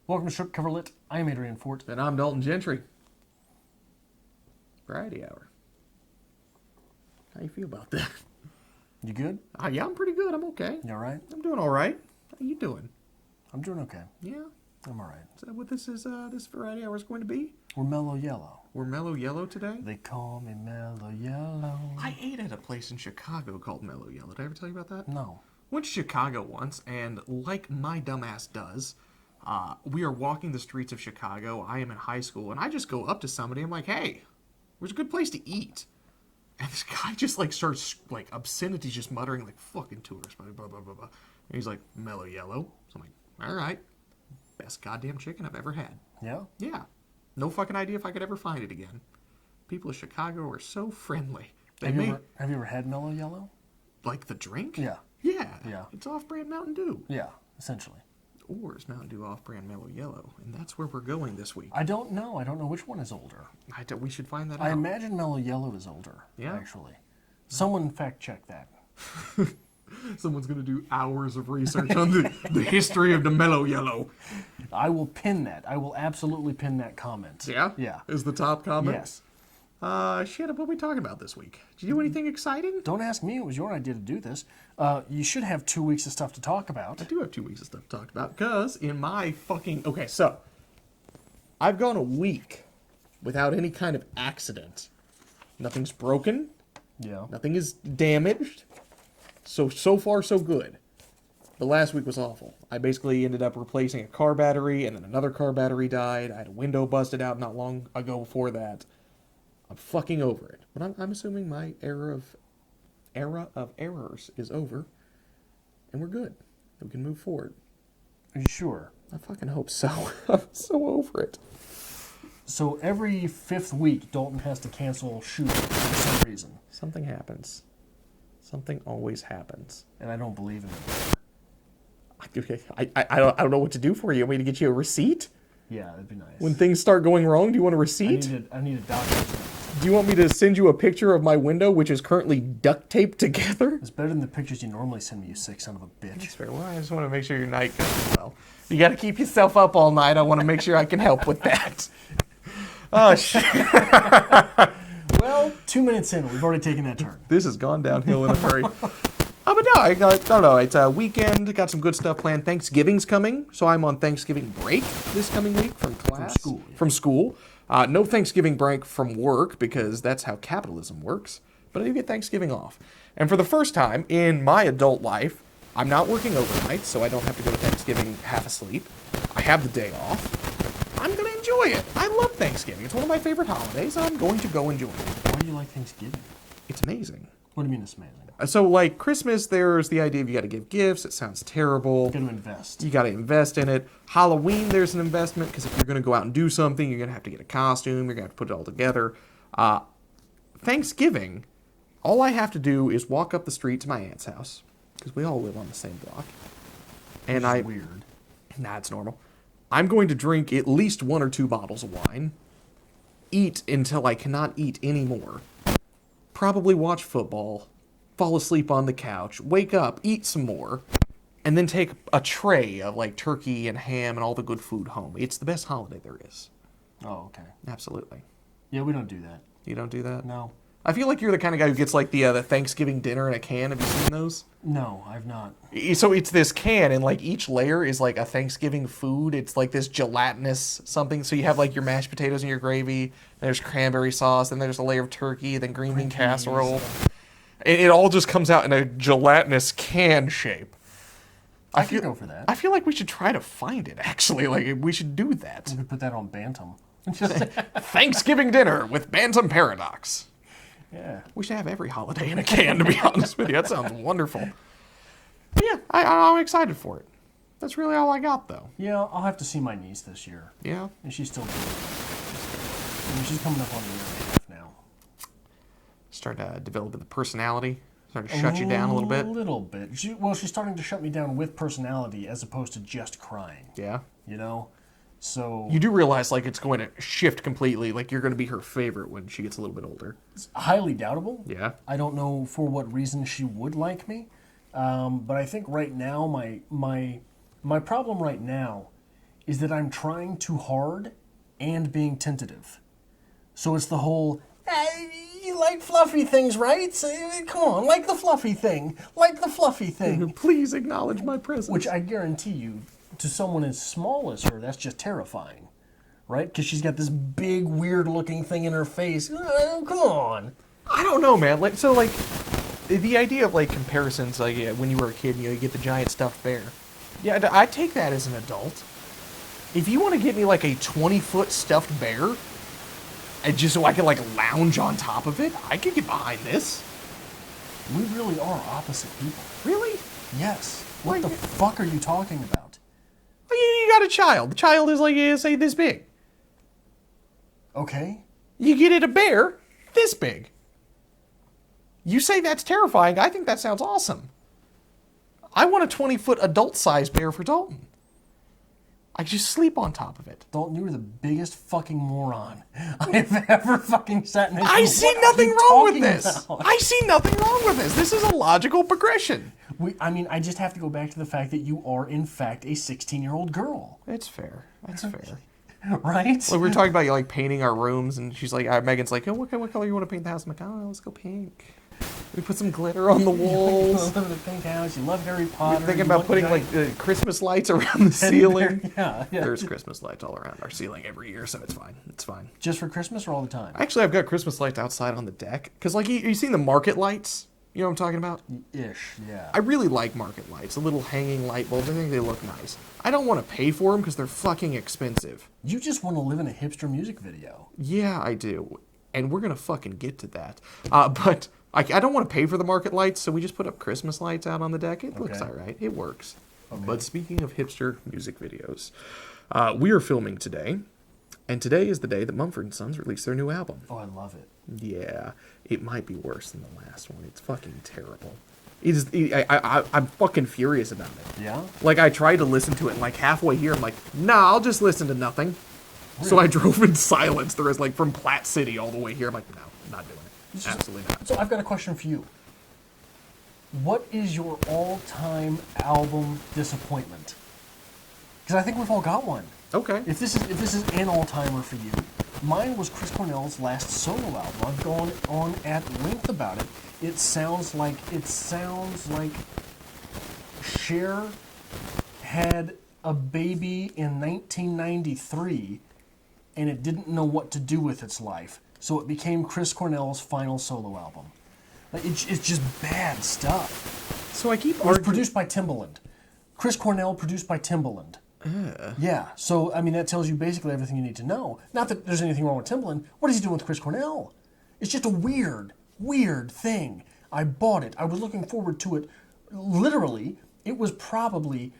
Welcome to Shook Coverlit. I'm Adrian Fort. And I'm Dalton Gentry. Variety Hour. How you feel about that? You good? Yeah, I'm pretty good. I'm okay. You all right? I'm doing all right. How you doing? I'm doing okay. Yeah. I'm all right. Is that what this Variety Hour is going to be? We're mellow yellow. We're mellow yellow today? They call me mellow yellow. I ate at a place in Chicago called Mellow Yellow. Did I ever tell you about that? No. Went to Chicago once, and like my dumbass does, we are walking the streets of Chicago. I am in high school, and I just go up to somebody. I'm like, hey, where's a good place to eat? And this guy just, starts, obscenity, just muttering, fucking tourist, blah, blah, blah, blah, blah. And he's like, Mellow Yellow. So I'm like, all right. Best goddamn chicken I've ever had. Yeah? Yeah. No fucking idea if I could ever find it again. People of Chicago are so friendly. Have you ever had mellow yellow? Like the drink? Yeah. Yeah. Yeah. It's off-brand Mountain Dew. Yeah, essentially. Or is Mountain Dew off-brand Mellow Yellow? And that's where we're going this week. I don't know. I don't know which one is older. We should find that out. I imagine mellow yellow is older, actually. Someone fact-check that. Someone's going to do hours of research on the history of the Mellow Yellow. I will pin that. I will absolutely pin that comment. Yeah? Yeah. Is the top comment? Yes. Shit, what are we talking about this week? Did you do anything exciting? Don't ask me. It was your idea to do this. You should have 2 weeks of stuff to talk about. I do have 2 weeks of stuff to talk about, because in my fucking... Okay, so, I've gone a week without any kind of accident. Nothing's broken. Yeah. Nothing is damaged. So far, so good. The last week was awful. I basically ended up replacing a car battery, and then another car battery died. I had a window busted out not long ago before that. I'm fucking over it. But I'm assuming my era of errors is over, and we're good. We can move forward. Are you sure? I fucking hope so. I'm so over it. So every 5th week, Dalton has to cancel shooting for some reason. Something happens. Something always happens. And I don't believe in it. Okay, I don't know what to do for you. Want me to get you a receipt? Yeah, that'd be nice. When things start going wrong, do you want a receipt? I need a doctor. Do you want me to send you a picture of my window, which is currently duct taped together? It's better than the pictures you normally send me, you sick son of a bitch. That's fair. Well, I just want to make sure your night goes well. You got to keep yourself up all night. I want to make sure I can help with that. Oh, shit. Well, 2 minutes in, we've already taken that turn. This has gone downhill in a hurry. But no, I don't know. It's a weekend. Got some good stuff planned. Thanksgiving's coming, so I'm on Thanksgiving break this coming week from class. From school. Yeah. From school. No Thanksgiving break from work, because that's how capitalism works. But I do get Thanksgiving off. And for the first time in my adult life, I'm not working overnight, so I don't have to go to Thanksgiving half asleep. I have the day off. I'm going to enjoy it. I love Thanksgiving. It's one of my favorite holidays. I'm going to go enjoy it. Why do you like Thanksgiving? It's amazing. What do you mean it's amazing? So, Christmas, there's the idea of you got to give gifts. It sounds terrible. You got to invest. You got to invest in it. Halloween, there's an investment, because if you're going to go out and do something, you're going to have to get a costume. You're going to have to put it all together. Thanksgiving, all I have to do is walk up the street to my aunt's house, because we all live on the same block. And Which is weird. Nah, it's normal. I'm going to drink at least 1 or 2 bottles of wine, eat until I cannot eat anymore, probably watch football, fall asleep on the couch, wake up, eat some more, and then take a tray of turkey and ham and all the good food home. It's the best holiday there is. Oh, okay. Absolutely. Yeah, we don't do that. You don't do that? No. I feel like you're the kind of guy who gets the Thanksgiving dinner in a can. Have you seen those? No, I've not. So it's this can, and each layer is a Thanksgiving food. It's this gelatinous something. So you have your mashed potatoes and your gravy. There's cranberry sauce, and there's a layer of turkey, then green bean casserole. It all just comes out in a gelatinous can shape. I could go for that. I feel like we should try to find it, actually. We should do that. We could put that on Bantam. Thanksgiving dinner with Bantam Paradox. Yeah. We should have every holiday in a can, to be honest with you. That sounds wonderful. But yeah, I'm excited for it. That's really all I got, though. Yeah, I'll have to see my niece this year. Yeah? And she's still doing it. She's coming up on a year and a half now. Start developing the personality. Start to shut you down a little bit. A little bit. She's starting to shut me down with personality as opposed to just crying. Yeah? You know? So you do realize it's going to shift completely. You're going to be her favorite when she gets a little bit older. It's highly doubtable. Yeah. I don't know for what reason she would like me, but I think right now my problem right now is that I'm trying too hard and being tentative. So it's the whole, you like fluffy things, right? So, come on, like the fluffy thing. Like the fluffy thing. Please acknowledge my presence. Which I guarantee you, to someone as small as her, that's just terrifying. Right? Because she's got this big, weird-looking thing in her face. Come on. I don't know, man. Like, so, like, the idea of, like, comparisons, like, when you were a kid, you get the giant stuffed bear. Yeah, I take that as an adult. If you want to get me, like, a 20-foot stuffed bear, and just so I can, like, lounge on top of it, I could get behind this. We really are opposite people. Really? Yes. What the fuck are you talking about? Well, you got a child. The child is, like, say, this big. Okay. You get it a bear this big. You say that's terrifying. I think that sounds awesome. I want a 20-foot adult-sized bear for Dalton. I just sleep on top of it. Dalton, you were the biggest fucking moron I've ever fucking sat in. I see nothing wrong with this. I see nothing wrong with this. This is a logical progression. I just have to go back to the fact that you are, in fact, a 16-year-old girl. It's fair. That's fair. Right? Like, we were talking about, like, painting our rooms, and she's like, Megan's like, oh, what color you want to paint the house? I'm like, oh, let's go pink. We put some glitter on the walls. You live in a pink house. You love Harry Potter. You're thinking about putting, like, Christmas lights around the ceiling. Yeah. There's Christmas lights all around our ceiling every year, so it's fine. It's fine. Just for Christmas or all the time? Actually, I've got Christmas lights outside on the deck. Because, like, you seen the market lights? You know what I'm talking about? Ish, yeah. I really like market lights. The little hanging light bulbs. I think they look nice. I don't want to pay for them because they're fucking expensive. You just want to live in a hipster music video. Yeah, I do. And we're going to fucking get to that. But I don't want to pay for the market lights, so we just put up Christmas lights out on the deck. It looks all right. It works. Okay. But speaking of hipster music videos, we are filming today. And today is the day that Mumford & Sons released their new album. Oh, I love it. Yeah, it might be worse than the last one. It's fucking terrible. I'm fucking furious about it. Yeah? Like, I tried to listen to it, and, like, halfway here, I'm like, nah, I'll just listen to nothing. Really? So I drove in silence. There was, like, from Platte City all the way here. I'm like, no, not doing it. Absolutely not. So I've got a question for you. What is your all-time album disappointment? Because I think we've all got one. Okay. If this is an all-timer for you, mine was Chris Cornell's last solo album. I've gone on at length about it. It sounds like Cher had a baby in 1993 and it didn't know what to do with its life. So it became Chris Cornell's final solo album. Like, it's just bad stuff. So I keep It was produced by Timbaland. Chris Cornell produced by Timbaland. Yeah, so, I mean, that tells you basically everything you need to know. Not that there's anything wrong with Timbaland. What is he doing with Chris Cornell? It's just a weird thing. I bought it. I was looking forward to it. Literally, it was probably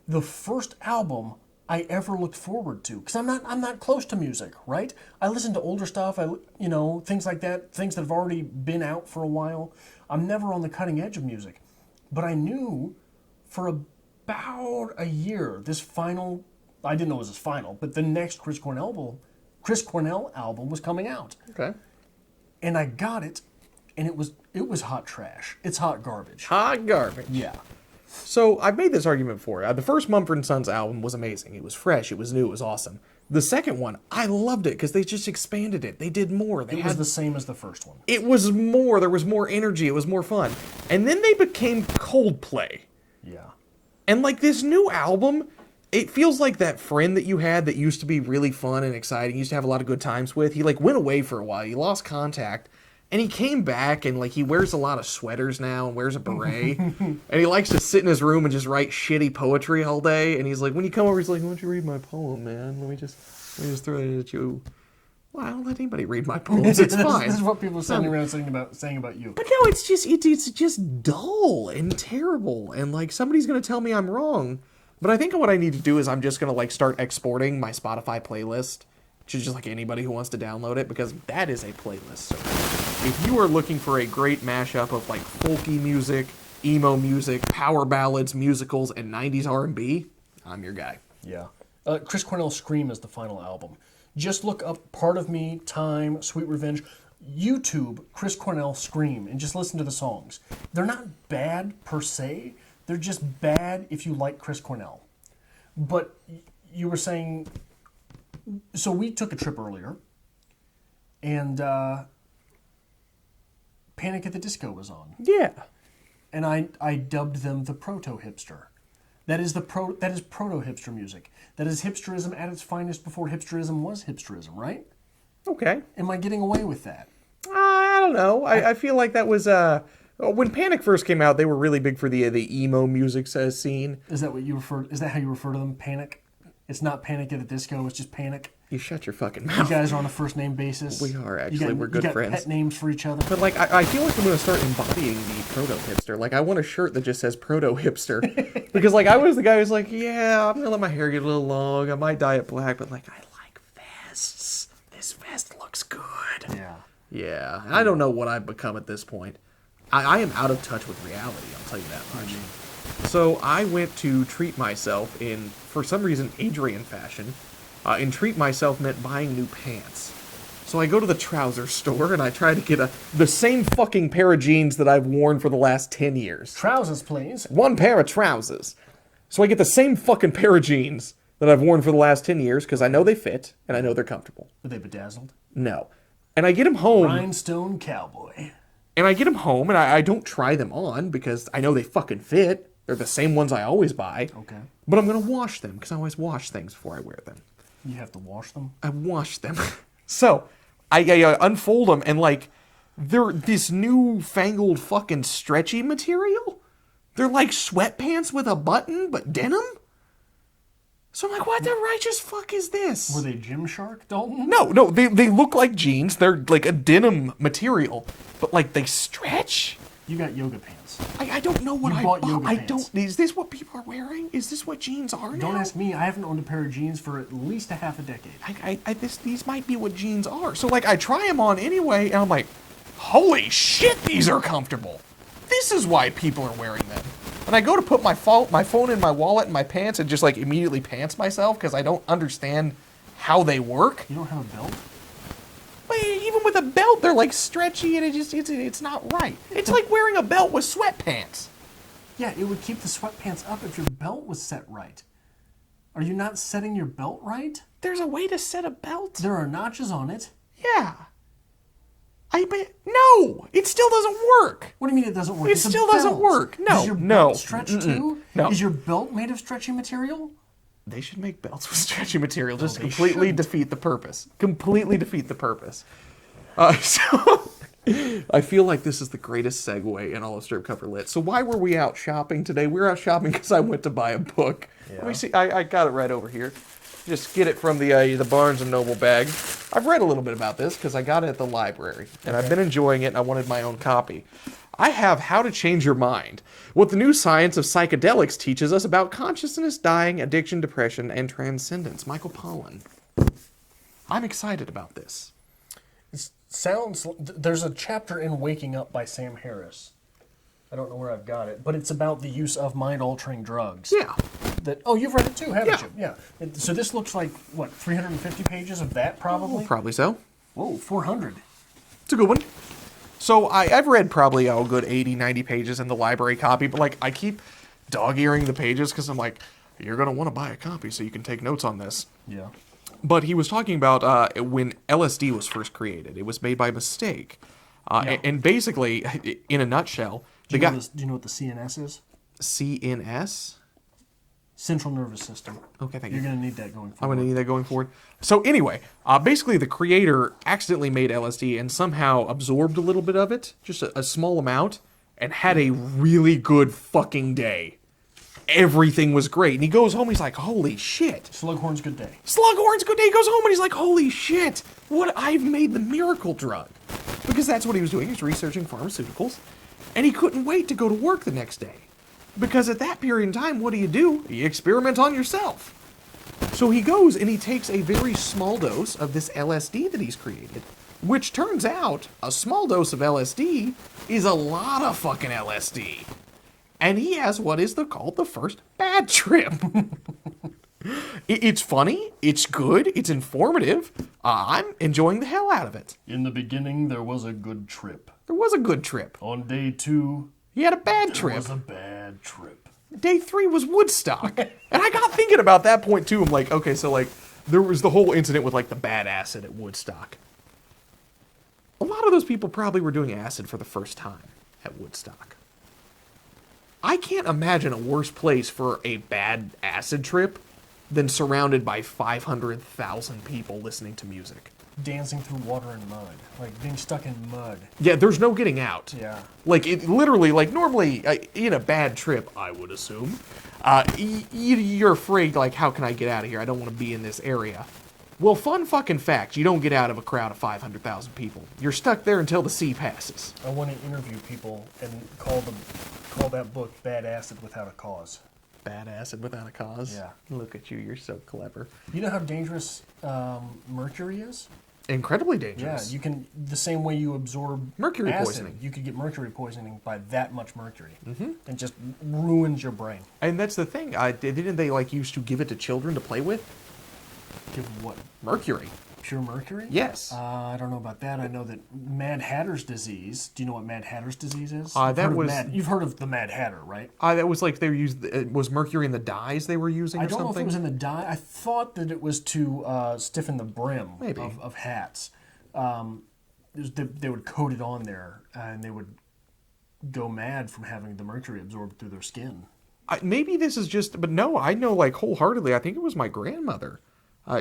the first album I ever looked forward to. Because I'm not close to music, right? I listen to older stuff, things like that, things that have already been out for a while. I'm never on the cutting edge of music. But I knew for about a year, I didn't know it was his final, but the next Chris Cornell album was coming out. Okay. And I got it, and it was hot trash. It's hot garbage. Hot garbage. Yeah. So I've made this argument before. The first Mumford & Sons album was amazing. It was fresh. It was new. It was awesome. The second one, I loved it because they just expanded it. They did more. It was the same as the first one. It was more. There was more energy. It was more fun. And then they became Coldplay. Yeah. And, like, this new album, it feels like that friend that you had that used to be really fun and exciting, used to have a lot of good times with. He, like, went away for a while. He lost contact. And he came back, and, like, he wears a lot of sweaters now and wears a beret. And he likes to sit in his room and just write shitty poetry all day. And he's like, when you come over, he's like, why don't you read my poem, man? Let me just throw it at you. Well, I don't let anybody read my poems. It's fine. This is what people are sitting around saying about you. But no, it's just dull and terrible. And, like, somebody's going to tell me I'm wrong. But I think what I need to do is I'm just going to, like, start exporting my Spotify playlist to just, like, anybody who wants to download it, because that is a playlist. So if you are looking for a great mashup of, like, folky music, emo music, power ballads, musicals, and 90s R&B, I'm your guy. Yeah. Chris Cornell's Scream is the final album. Just look up Part of Me, Time, Sweet Revenge. YouTube Chris Cornell Scream and just listen to the songs. They're not bad per se. They're just bad if you like Chris Cornell. But you were saying, so we took a trip earlier, and Panic at the Disco was on. Yeah. And I dubbed them the proto-hipster. That is proto-hipster music. That is hipsterism at its finest before hipsterism was hipsterism, right? Okay. Am I getting away with that? I don't know. I feel like that was when Panic first came out, they were really big for the emo music scene. Is that how you refer to them? Panic? It's not Panic at the Disco. It's just Panic. You shut your fucking mouth. You guys are on a first name basis. We are actually. We're good friends. Pet names for each other. But like, I feel like I'm gonna start embodying the proto hipster. Like, I want a shirt that just says proto hipster, because like I was the guy who's like, yeah, I'm gonna let my hair get a little long. I might dye it black, but like I like vests. This vest looks good. Yeah. Yeah. I don't know what I've become at this point. I am out of touch with reality. I'll tell you that much. So I went to treat myself in, for some reason, Adrian fashion. And treat myself meant buying new pants. So I go to the trouser store and I try to get the same fucking pair of jeans that I've worn for the last 10 years. Trousers, please. One pair of trousers. So I get the same fucking pair of jeans that I've worn for the last 10 years because I know they fit and I know they're comfortable. Are they bedazzled? No. And I get them home. Rhinestone cowboy. And I get them home and I don't try them on because I know they fucking fit. They're the same ones I always buy. Okay. But I'm going to wash them because I always wash things before I wear them. You have to wash them? I wash them. So, I unfold them, and, like, they're this new-fangled fucking stretchy material. They're like sweatpants with a button, but denim? So I'm like, what the righteous fuck is this? Were they Gymshark, Dalton? No, they look like jeans. They're like a denim material, but, like, they stretch? You got yoga pants. I don't know what You I bought bought. yoga I pants. don't. Is this what people are wearing? Is this what jeans are now? Don't ask me. I haven't owned a pair of jeans for at least a half a decade. These might be what jeans are. So, like, I try them on anyway, and I'm like, holy shit, these are comfortable. This is why people are wearing them. And I go to put my phone in my wallet and my pants and just, like, immediately pants myself because I don't understand how they work. You don't have a belt? But even with a belt, they're, like, stretchy, and it's not right. It's like wearing a belt with sweatpants. Yeah, it would keep the sweatpants up if your belt was set right. Are you not setting your belt right? There's a way to set a belt. There are notches on it. Yeah. No, it still doesn't work. What do you mean it doesn't work? It It's a still doesn't belt. work. No, Does your no. belt stretch too? No. Is your belt made of stretchy material? They should make belts with stretchy material just to they completely shouldn't. defeat the purpose. Completely defeat the purpose. So I feel like this is the greatest segue in all of Strip Cover Lit. So why were we out shopping today? We were out shopping because I went to buy a book. Yeah. Let me see. I got it right over here. Just get it from the Barnes & Noble bag. I've read a little bit about this because I got it at the library. And I've been enjoying it and I wanted my own copy. I have How to Change Your Mind. What the new science of psychedelics teaches us about consciousness, dying, addiction, depression, and transcendence. Michael Pollan. I'm excited about this. There's a chapter in Waking Up by Sam Harris. I don't know where I've got it, but it's about the use of mind-altering drugs. Yeah. You've read it too, haven't Yeah. you? Yeah. So this looks like, 350 pages of that probably? Probably so. Whoa, 400. It's a good one. So I've read probably a good 80, 90 pages in the library copy, but like I keep dog-earing the pages because I'm like, you're going to want to buy a copy so you can take notes on this. Yeah. But he was talking about when LSD was first created. It was made by mistake. Yeah. And basically, in a nutshell, Do you know what the CNS is? CNS? Central nervous system. Okay, thank you. You're going to need that going I'm forward. going to need that going forward. So anyway, basically the creator accidentally made LSD and somehow absorbed a little bit of it, just a small amount, and had a really good fucking day. Everything was great. And he goes home, he's like, holy shit. Slughorn's good day. Slughorn's good day. He goes home and he's like, holy shit. I've made the miracle drug. Because that's what he was doing. He was researching pharmaceuticals. And he couldn't wait to go to work the next day. Because at that period in time, what do? You experiment on yourself. So he goes and he takes a very small dose of this LSD that he's created, which turns out a small dose of LSD is a lot of fucking LSD. And he has what is called the first bad trip. It's funny, it's good, it's informative. I'm enjoying the hell out of it. In the beginning, there was a good trip. There was a good trip. On day 2, He had a bad there trip. was a bad trip. Day 3 was Woodstock. And I got thinking about that point, too. I'm like, okay, so, like, there was the whole incident with, like, the bad acid at Woodstock. A lot of those people probably were doing acid for the first time at Woodstock. I can't imagine a worse place for a bad acid trip than surrounded by 500,000 people listening to music. Dancing through water and mud. Like, being stuck in mud. Yeah, there's no getting out. Yeah. Like, it literally, like, normally, in a bad trip, I would assume, you're afraid, like, how can I get out of here? I don't want to be in this area. Well, fun fucking fact, you don't get out of a crowd of 500,000 people. You're stuck there until the sea passes. I want to interview people and call that book Bad Acid Without a Cause. Bad acid without a cause? Yeah. Look at you, you're so clever. You know how dangerous mercury is? Incredibly Yeah, dangerous. you can, the same way you absorb Mercury acid, poisoning. you could get mercury poisoning by that much mercury. Mm-hmm. And just ruins your brain. And that's the thing, didn't they, like, used to give it to children to play with? Give what? Mercury. Pure mercury? Yes. I don't know about that. I know that Mad Hatter's disease. Do you know what Mad Hatter's disease is? You've heard of the Mad Hatter, right? That was like was mercury in the dyes they were using or something? I don't know if it was in the dye. I thought that it was to stiffen the brim Maybe. of hats. They would coat it on there, and they would go mad from having the mercury absorbed through their skin. Maybe this is just, but no, I know, like, wholeheartedly, I think it was my grandmother.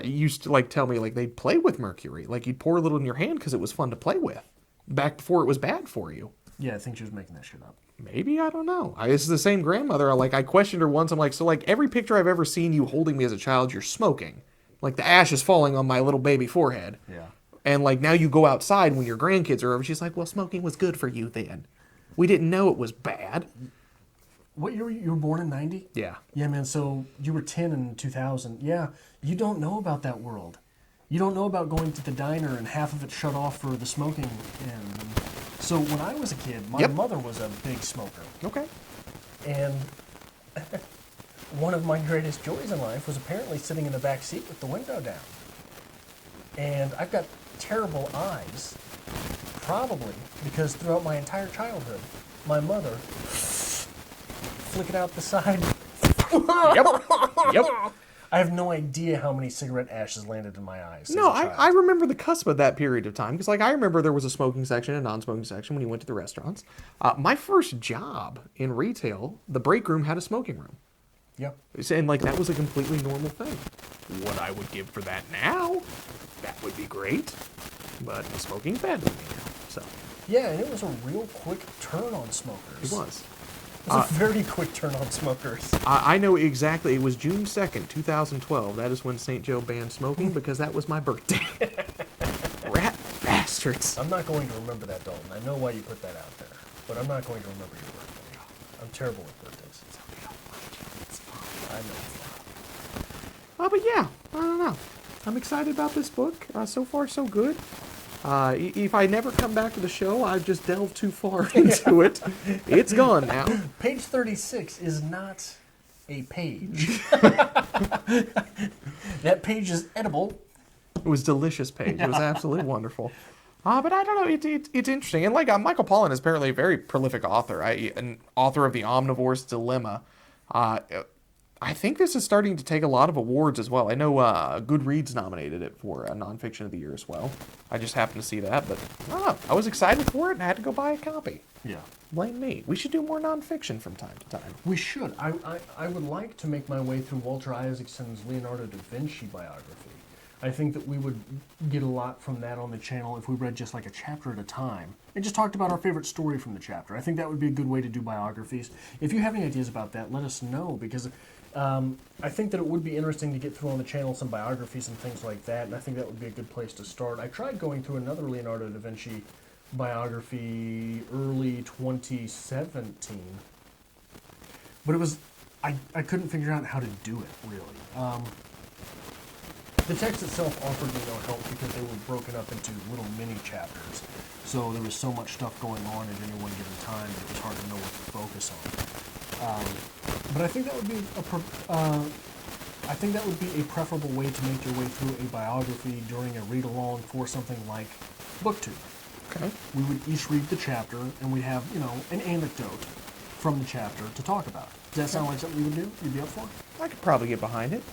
Used to, like, tell me, like, they'd play with mercury. Like, you'd pour a little in your hand because it was fun to play with. Back before it was bad for you. Yeah, I think she was making that shit up. Maybe, I don't know. It's the same grandmother. I questioned her once. I'm like, so, like, every picture I've ever seen you holding me as a child, you're smoking. Like, the ash is falling on my little baby forehead. Yeah. And, like, now you go outside when your grandkids are over. She's like, well, smoking was good for you then. We didn't know it was bad. What year were you were born in 90? Yeah. Yeah, man, so you were 10 in 2000. Yeah, you don't know about that world. You don't know about going to the diner and half of it shut off for the smoking end. So when I was a kid, my mother was a big smoker. Okay. And one of my greatest joys in life was apparently sitting in the back seat with the window down. And I've got terrible eyes, probably because throughout my entire childhood, my mother flick it out the side. Yep. I have no idea how many cigarette ashes landed in my eyes. No, I remember the cusp of that period of time because, like, I remember there was a smoking section and a non-smoking section when you went to the restaurants. My first job in retail, the break room had a smoking room. Yep. And, like, that was a completely normal thing. What I would give for that now, that would be great. But the smoking's bad to me now, so. Yeah, and it was a real quick turn on smokers. It was. It was a very quick turn on smokers. I know exactly. It was June 2nd, 2012. That is when St. Joe banned smoking because that was my birthday. Rat bastards. I'm not going to remember that, Dalton. I know why you put that out there, but I'm not going to remember your birthday. I'm terrible with birthdays. It's fine. I know. But yeah, I don't know. I'm excited about this book. So far, so good. If I never come back to the show, I've just delved too far into it. It's gone now. Page 36 is not a page. That page is edible. It was a delicious page. It was absolutely wonderful. But I don't know. It's interesting. And like Michael Pollan is apparently a very prolific author. An author of The Omnivore's Dilemma. I think this is starting to take a lot of awards as well. I know Goodreads nominated it for Nonfiction of the Year as well. I just happened to see that, but I was excited for it and I had to go buy a copy. Yeah. Blame me. We should do more nonfiction from time to time. We should. I would like to make my way through Walter Isaacson's Leonardo da Vinci biography. I think that we would get a lot from that on the channel if we read just like a chapter at a time and just talked about our favorite story from the chapter. I think that would be a good way to do biographies. If you have any ideas about that, let us know, because I think that it would be interesting to get through on the channel some biographies and things like that, and I think that would be a good place to start. I tried going through another Leonardo da Vinci biography early 2017, but it was I couldn't figure out how to do it, really. The text itself offered me no help because they were broken up into little mini chapters, so there was so much stuff going on at any one given time that it was hard to know what to focus on. But I think that would be a preferable way to make your way through a biography during a read-along for something like BookTube. Okay. We would each read the chapter, and we'd have, an anecdote from the chapter to talk about. Does that sound like something you would do? You'd be up for? I could probably get behind it.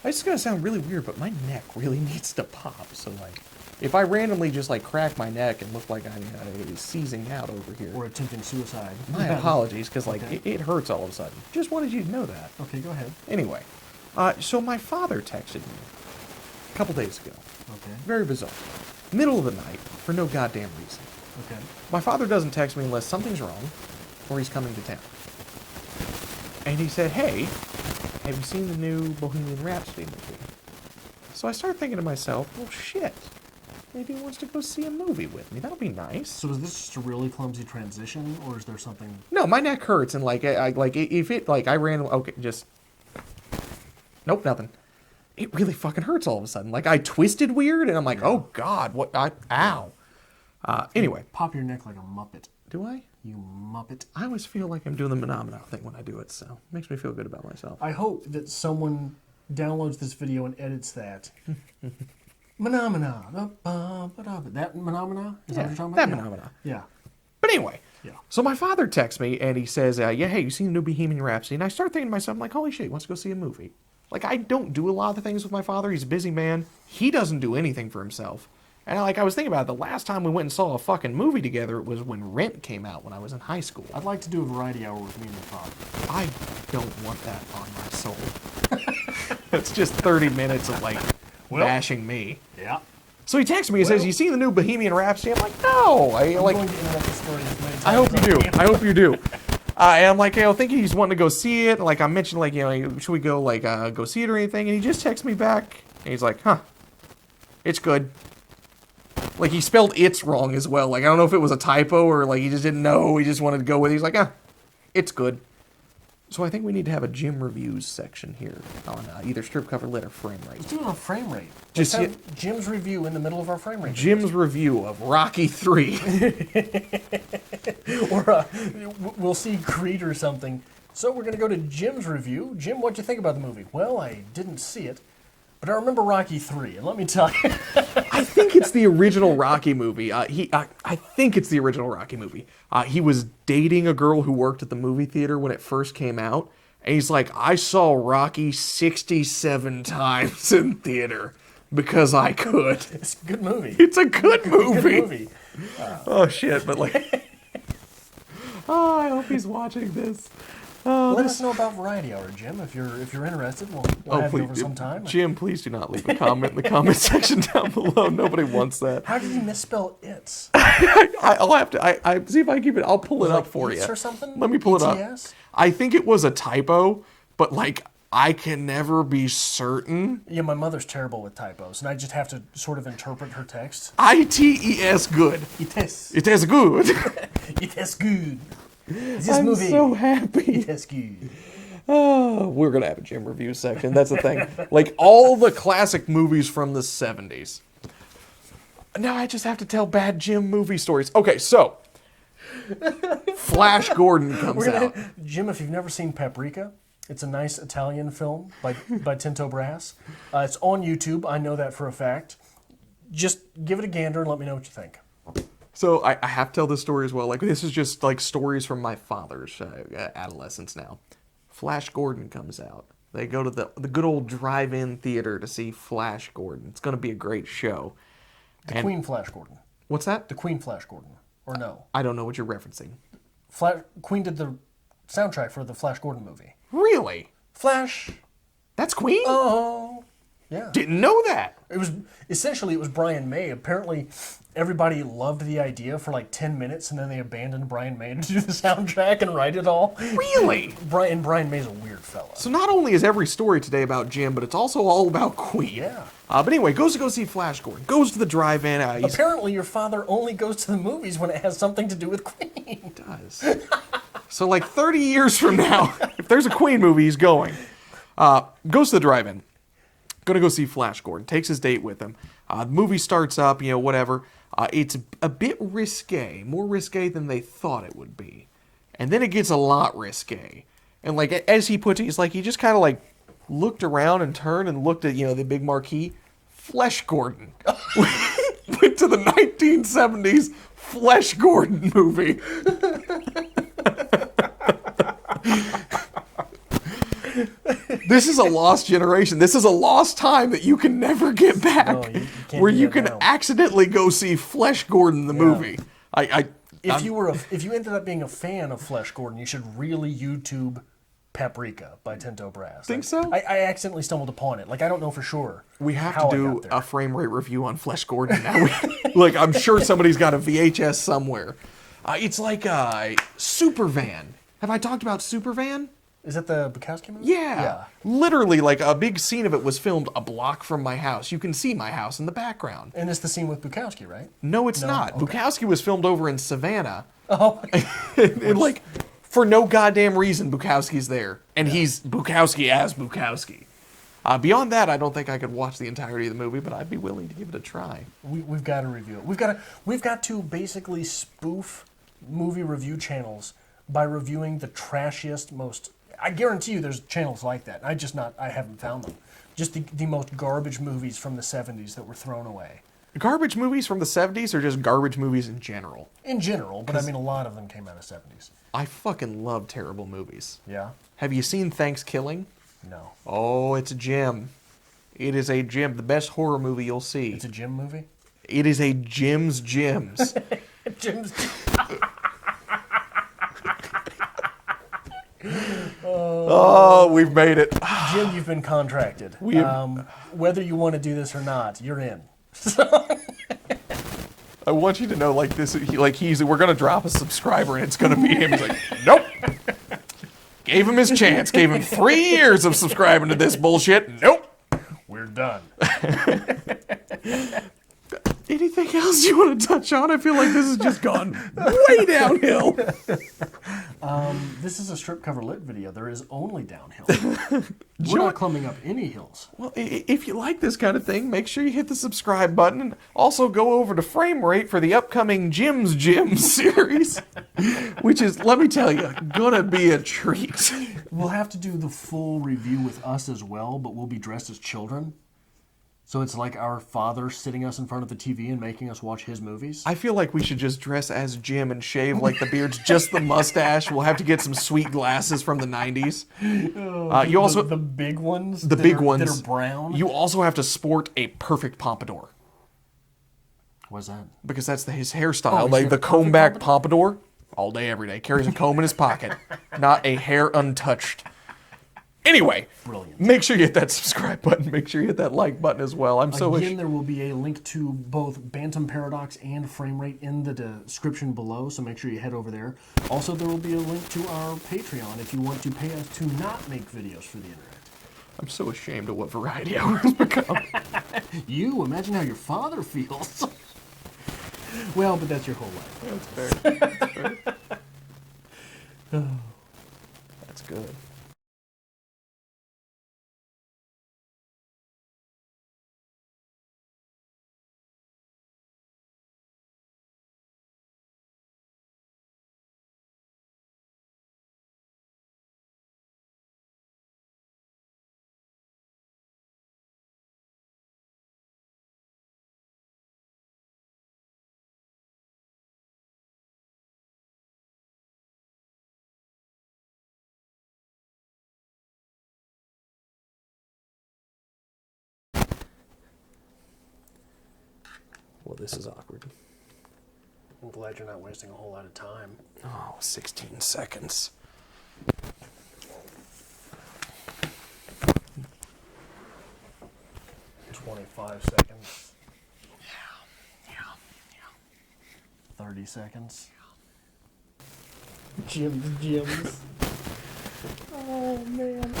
It's going to sound really weird, but my neck really needs to pop. So, like, if I randomly just, like, crack my neck and look like I'm seizing out over here. Or attempting suicide. My apologies, because, like, Okay. it hurts all of a sudden. Just wanted you to know that. Okay, go ahead. Anyway, so my father texted me a couple days ago. Okay. Very bizarre. Middle of the night, for no goddamn reason. Okay. My father doesn't text me unless something's wrong or he's coming to town. And he said, hey, have you seen the new Bohemian Rhapsody movie? So I started thinking to myself, well, shit. Maybe he wants to go see a movie with me. That'll be nice. So is this just a really clumsy transition, or is there something... No, my neck hurts, and like, if it, like, I ran, okay, just, nope, nothing. It really fucking hurts all of a sudden. Like, I twisted weird, and I'm like, oh God, what, ow. Anyway. Pop your neck like a Muppet. Do I? You Muppet. I always feel like I'm doing the phenomena thing when I do it, so it makes me feel good about myself. I hope that someone downloads this video and edits that. Phenomena. That phenomena? Is that what you're talking about? That Yeah. phenomena. Yeah. But anyway, Yeah. so my father texts me and he says, yeah, hey, you seen the new Bohemian Rhapsody? And I start thinking to myself, I'm like, holy shit, he wants to go see a movie. Like, I don't do a lot of things with my father. He's a busy man. He doesn't do anything for himself. And I was thinking about it, the last time we went and saw a fucking movie together, it was when Rent came out when I was in high school. I'd like to do a variety hour with me and your father. I don't want that on my soul. It's just 30 minutes of, like, bashing me. Yeah. So he texts me and says, you seen the new Bohemian Rhapsody? I'm like, no. I'm going to interrupt the story as many times I hope you as do. can. I hope you do. And I'm like, thinking he's wanting to go see it. Like, I mentioned, like, should we go, like, go see it or anything? And he just texts me back. And he's like, it's good. Like, he spelled it's wrong as well. Like, I don't know if it was a typo or, like, he just didn't know. He just wanted to go with it. He's like, it's good. So I think we need to have a gym reviews section here on either strip cover lit or frame rate. Let's do it on frame rate. Just Let's have Jim's review in the middle of our frame rate. Jim's review of Rocky 3. Or we'll see Creed or something. So we're going to go to Jim's review. Jim, what'd you think about the movie? Well, I didn't see it, but I remember Rocky 3, and let me tell you. I think it's the original Rocky movie. I think it's the original Rocky movie. He was dating a girl who worked at the movie theater when it first came out, and he's like, I saw Rocky 67 times in theater because I could. It's a good movie. It's a good movie. Good movie. Oh shit! But like, oh, I hope he's watching this. Let us know about Variety Hour, Jim, if you're interested. We'll have you over sometime. Jim, please do not leave a comment in the comment section down below. Nobody wants that. How did he misspell it's? I'll have to. I see if I can keep it. I'll pull it up for you. Or something? Let me pull it up. ETS? I think it was a typo, but like I can never be certain. Yeah, my mother's terrible with typos, and I just have to sort of interpret her text. ITES good. It It is good. is good. This I'm movie. so happy. It is good. Oh, we're gonna have a gym review section. That's the thing. Like all the classic movies from the 70s. Now I just have to tell bad Jim movie stories. Okay, so Flash Gordon comes out. Jim, if you've never seen Paprika, it's a nice Italian film by Tinto Brass. It's on YouTube. I know that for a fact. Just give it a gander and let me know what you think. So I have to tell this story as well. Like this is just like stories from my father's adolescence now. Flash Gordon comes out. They go to the good old drive-in theater to see Flash Gordon. It's going to be a great show. The Queen Flash Gordon. What's that? The Queen Flash Gordon. Or no? I don't know what you're referencing. Queen did the soundtrack for the Flash Gordon movie. Really? Flash. That's Queen? Oh. Yeah. Didn't know that. It was Brian May. Apparently, everybody loved the idea for like 10 minutes, and then they abandoned Brian May to do the soundtrack and write it all. Really? Brian May's a weird fella. So not only is every story today about Jim, but it's also all about Queen. Yeah. But anyway, goes to go see Flash Gordon. Goes to the drive-in. Apparently, your father only goes to the movies when it has something to do with Queen. Does. So like 30 years from now, if there's a Queen movie, he's going. Goes to the drive-in. Gonna go see Flash Gordon. Takes his date with him. The movie starts up, whatever. It's a bit risque. More risque than they thought it would be. And then it gets a lot risque. And like, as he puts it, he's like, he just kind of like looked around and turned and looked at, the big marquee. Flesh Gordon. Went to the 1970s Flesh Gordon movie. This is a lost generation. This is a lost time that you can never get back. No, you can't where do you that can now. accidentally go see Flesh Gordon the movie. If you ended up being a fan of Flesh Gordon, you should really YouTube Paprika by Tinto Brass. Think so? I accidentally stumbled upon it. Like, I don't know for sure. We have how to I do got there. a frame rate review on Flesh Gordon now. Like, I'm sure somebody's got a VHS somewhere. It's like a Supervan. Have I talked about Supervan? Is that the Bukowski movie? Yeah. Literally, like, a big scene of it was filmed a block from my house. You can see my house in the background. And it's the scene with Bukowski, right? No, it's not. Okay. Bukowski was filmed over in Savannah. Oh. And, like, for no goddamn reason, Bukowski's there. And he's Bukowski as Bukowski. Beyond that, I don't think I could watch the entirety of the movie, but I'd be willing to give it a try. We've got to review it. We've got to basically spoof movie review channels by reviewing the trashiest, most... I guarantee you there's channels like that. I haven't found them. Just the most garbage movies from the 70s that were thrown away. Garbage movies from the 70s or just garbage movies in general? In general, but I mean a lot of them came out of 70s. I fucking love terrible movies. Yeah? Have you seen Thanksgiving? No. Oh, it's a gem. It is a gem. The best horror movie you'll see. It's a gym movie? It is a Jim's Gems. Jim's... Oh, we've made it. Jim, you've been contracted. Whether you want to do this or not, you're in. I want you to know, like this, we're gonna drop a subscriber and it's gonna be him. He's like, nope. Gave him his chance. Gave him 3 years of subscribing to this bullshit. Nope. We're done. Anything else you want to touch on? I feel like this has just gone way downhill. This is a strip cover lit video. There is only downhill. We're not climbing up any hills. Well, if you like this kind of thing, make sure you hit the subscribe button. And also go over to Frame Rate for the upcoming Jim's Gems series, which is, let me tell you, gonna be a treat. We'll have to do the full review with us as well, but we'll be dressed as children. So it's like our father sitting us in front of the TV and making us watch his movies. I feel like we should just dress as Jim and shave like the beard's just the mustache. We'll have to get some sweet glasses from the 90s. You also the big ones. The big ones that are brown. You also have to sport a perfect pompadour. What's that? Because that's his hairstyle. Oh, Like he's the got comb perfect back pompadour, all day, every day. Carries a comb in his pocket, not a hair untouched. Anyway, Brilliant. Make sure you hit that subscribe button. Make sure you hit that like button as well. Again, there will be a link to both Bantam Paradox and Frame Rate in the description below, so make sure you head over there. Also, there will be a link to our Patreon if you want to pay us to not make videos for the internet. I'm so ashamed of what Variety Hour has become. You, imagine how your father feels. Well, but that's your whole life. That's fair. That's fair. That's good. Well, this is awkward. I'm glad you're not wasting a whole lot of time. Oh, 16 seconds. $25 seconds. Yeah. 30 seconds. Jim's. Oh, man.